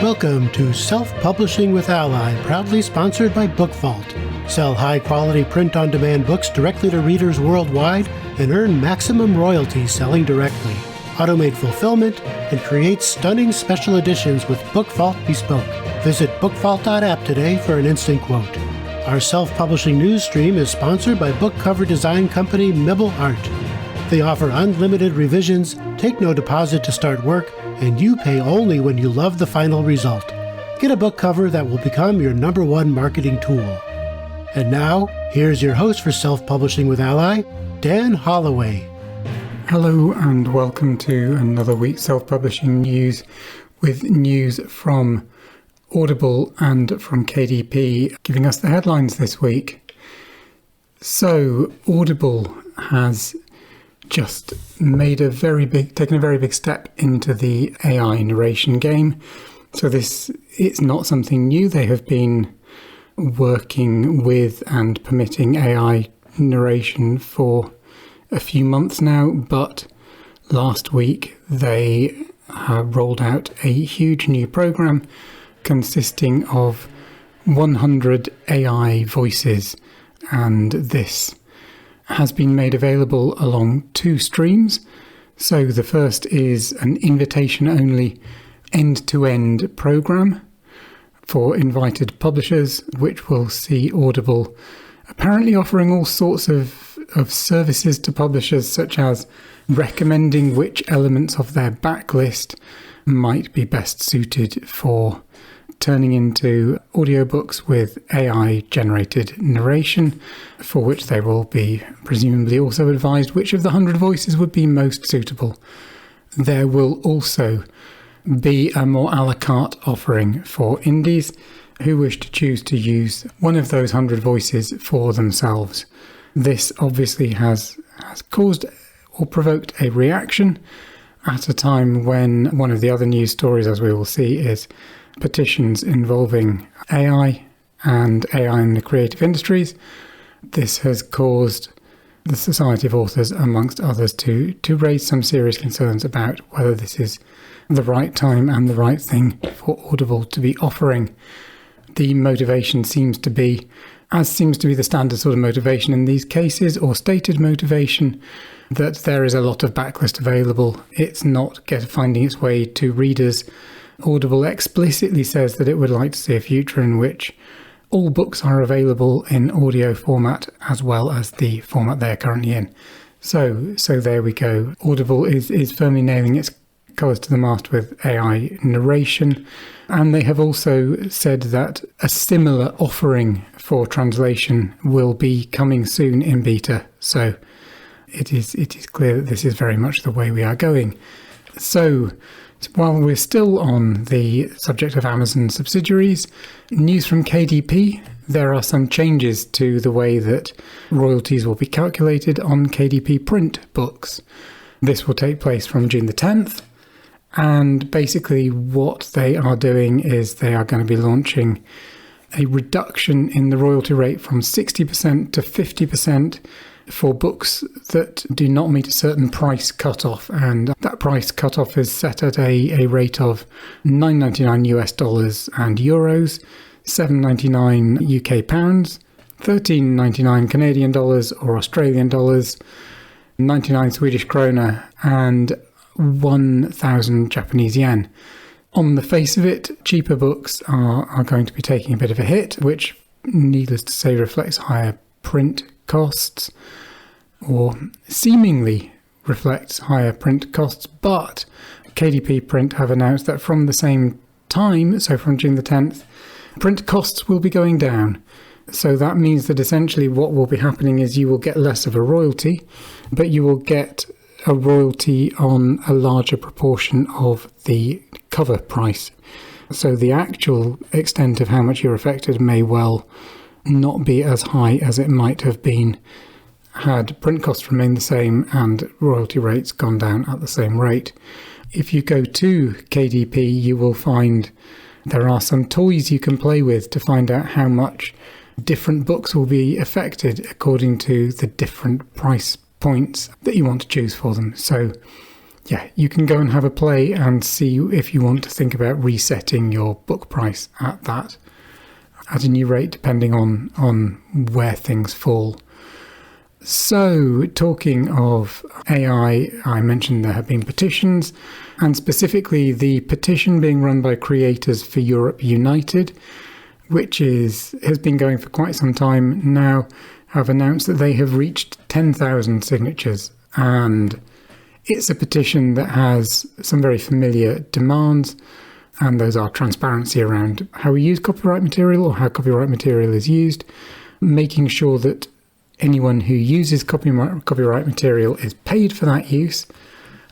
Welcome to Self-Publishing with Ally, proudly sponsored by Book Vault. Sell high-quality print-on-demand books directly to readers worldwide and earn maximum royalties selling directly. Automate fulfillment and create stunning special editions with Book Vault Bespoke. Visit bookvault.app today for an instant quote. Our self-publishing news stream is sponsored by book cover design company Mibble Art. They offer unlimited revisions, take no deposit to start work, and you pay only when you love the final result. Get a book cover that will become your #1 marketing tool. And now, here's your host for Self-Publishing with Ally, Dan Holloway. Hello and welcome to another week's self-publishing news with news from Audible and from KDP, giving us the headlines this week. So, Audible has just taken a very big step into the AI narration game. So it's not something new. They have been working with and permitting AI narration for a few months now, but last week they rolled out a huge new program consisting of 100 AI voices, and this has been made available along two streams. So the first is an invitation-only end-to-end program for invited publishers, which will see Audible apparently offering all sorts of services to publishers, such as recommending which elements of their backlist might be best suited for turning into audiobooks with AI-generated narration, for which they will be presumably also advised which of the 100 voices would be most suitable. There will also be a more a la carte offering for indies who wish to choose to use one of those 100 voices for themselves. This obviously has caused or provoked a reaction at a time when one of the other news stories, as we will see, is petitions involving AI and AI in the creative industries. This has caused the Society of Authors, amongst others, to raise some serious concerns about whether this is the right time and the right thing for Audible to be offering. The motivation seems to be the standard sort of motivation in these cases, or stated motivation, that there is a lot of backlist available. It's not finding its way to readers. Audible explicitly says that it would like to see a future in which all books are available in audio format as well as the format they're currently in. So there we go. Audible is firmly nailing its colours to the mast with AI narration, and they have also said that a similar offering for translation will be coming soon in beta. So it is clear that this is very much the way we are going. So while we're still on the subject of Amazon subsidiaries, news from KDP. There are some changes to the way that royalties will be calculated on KDP print books. This will take place from June the 10th. And basically what they are doing is they are going to be launching a reduction in the royalty rate from 60% to 50% for books that do not meet a certain price cutoff, and that price cutoff is set at a rate of $9.99 US and euros, $7.99 UK pounds, $13.99 Canadian dollars or Australian dollars, 99 Swedish krona, and 1,000 Japanese yen. On the face of it, cheaper books are going to be taking a bit of a hit, which, needless to say, reflects higher print costs, or seemingly reflects higher print costs. But KDP Print have announced that from the same time, so from June the 10th, print costs will be going down. So that means that essentially what will be happening is you will get less of a royalty, but you will get a royalty on a larger proportion of the cover price. So the actual extent of how much you're affected may well not be as high as it might have been had print costs remained the same and royalty rates gone down at the same rate. If you go to KDP, you will find there are some toys you can play with to find out how much different books will be affected according to the different price points that you want to choose for them. So you can go and have a play and see if you want to think about resetting your book price at a new rate, depending on where things fall. So, talking of AI, I mentioned there have been petitions, and specifically the petition being run by Creators for Europe United, which has been going for quite some time now, have announced that they have reached 10,000 signatures. And it's a petition that has some very familiar demands, and those are transparency around how we use copyright material or how copyright material is used, making sure that anyone who uses copyright material is paid for that use,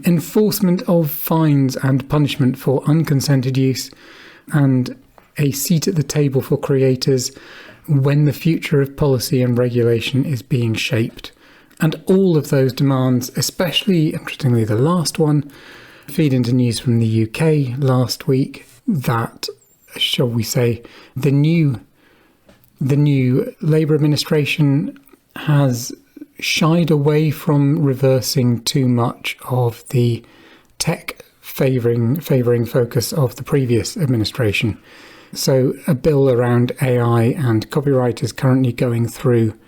enforcement of fines and punishment for unconsented use, and a seat at the table for creators when the future of policy and regulation is being shaped. And all of those demands, especially, interestingly, the last one, feed into news from the UK last week that, shall we say, the new Labour administration has shied away from reversing too much of the tech favouring focus of the previous administration. So a bill around AI and copyright is currently going through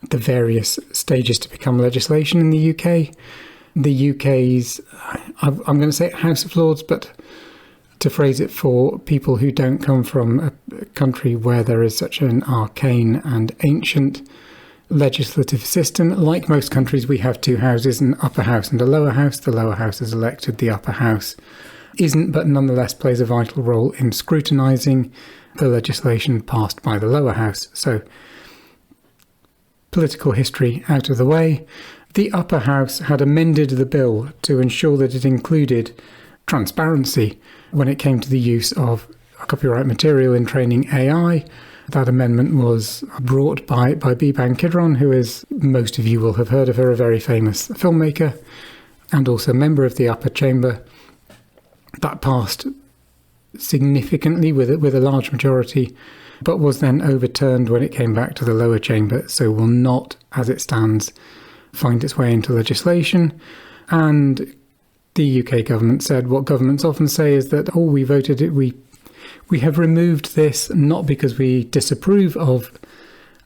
the various stages to become legislation in the UK. The UK's, I'm going to say House of Lords, but to phrase it for people who don't come from a country where there is such an arcane and ancient legislative system, like most countries, we have two houses, an upper house and a lower house. The lower house is elected, the upper house isn't, but nonetheless plays a vital role in scrutinising the legislation passed by the lower house. So, political history out of the way, the upper house had amended the bill to ensure that it included transparency when it came to the use of copyright material in training AI. That amendment was brought by Biban Kidron, who, as most of you will have heard of her, a very famous filmmaker and also a member of the upper chamber. That passed significantly with a large majority, but was then overturned when it came back to the lower chamber, so will not, as it stands, find its way into legislation. And the UK government said what governments often say is that, we voted it, we have removed this not because we disapprove of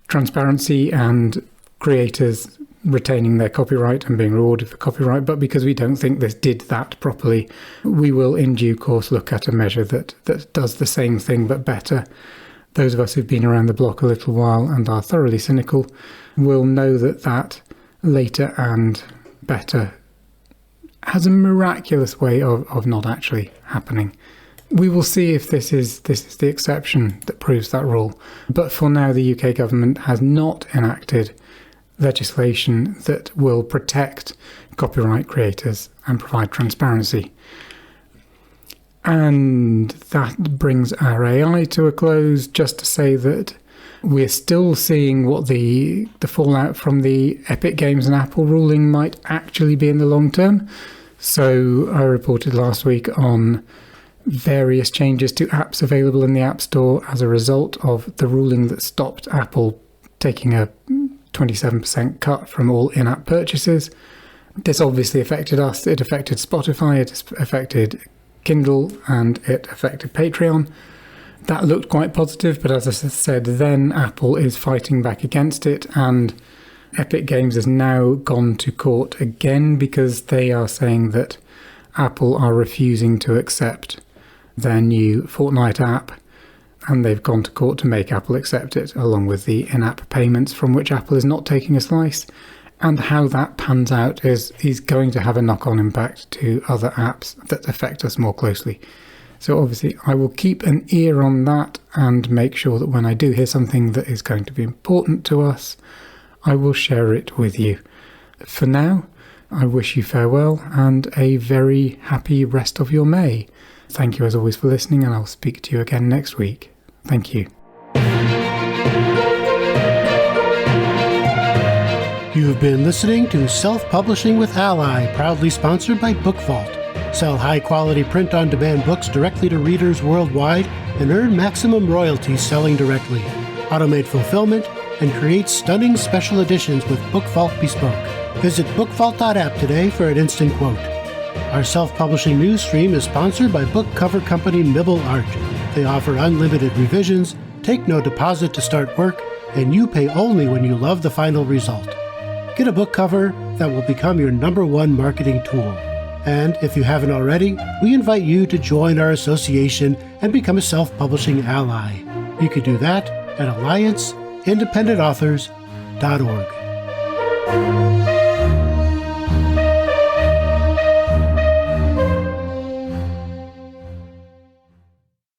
transparency and creators retaining their copyright and being rewarded for copyright, but because we don't think this did that properly. We will in due course look at a measure that does the same thing but better. Those of us who've been around the block a little while and are thoroughly cynical will know that later and better has a miraculous way of not actually happening. We will see if this is the exception that proves that rule. But for now, the UK government has not enacted legislation that will protect copyright creators and provide transparency. And that brings our AI to a close, just to say that we're still seeing what the fallout from the Epic Games and Apple ruling might actually be in the long term. So I reported last week on various changes to apps available in the App Store as a result of the ruling that stopped Apple taking a 27% cut from all in-app purchases. This obviously affected us. It affected Spotify, it affected Kindle, and it affected Patreon. That looked quite positive, but as I said then, Apple is fighting back against it, and Epic Games has now gone to court again because they are saying that Apple are refusing to accept their new Fortnite app, and they've gone to court to make Apple accept it, along with the in-app payments from which Apple is not taking a slice. And how that pans out is going to have a knock-on impact to other apps that affect us more closely. So obviously I will keep an ear on that and make sure that when I do hear something that is going to be important to us, I will share it with you. For now, I wish you farewell and a very happy rest of your May. Thank you as always for listening, and I'll speak to you again next week. Thank you. You've been listening to Self-Publishing with Ally, proudly sponsored by BookVault. Sell high-quality print-on-demand books directly to readers worldwide and earn maximum royalties selling directly. Automate fulfillment and create stunning special editions with BookVault Bespoke. Visit bookvault.app today for an instant quote. Our self-publishing news stream is sponsored by book cover company Mibble Art. They offer unlimited revisions, take no deposit to start work, and you pay only when you love the final result. Get a book cover that will become your #1 marketing tool. And if you haven't already, we invite you to join our association and become a self-publishing ally. You can do that at allianceindependentauthors.org.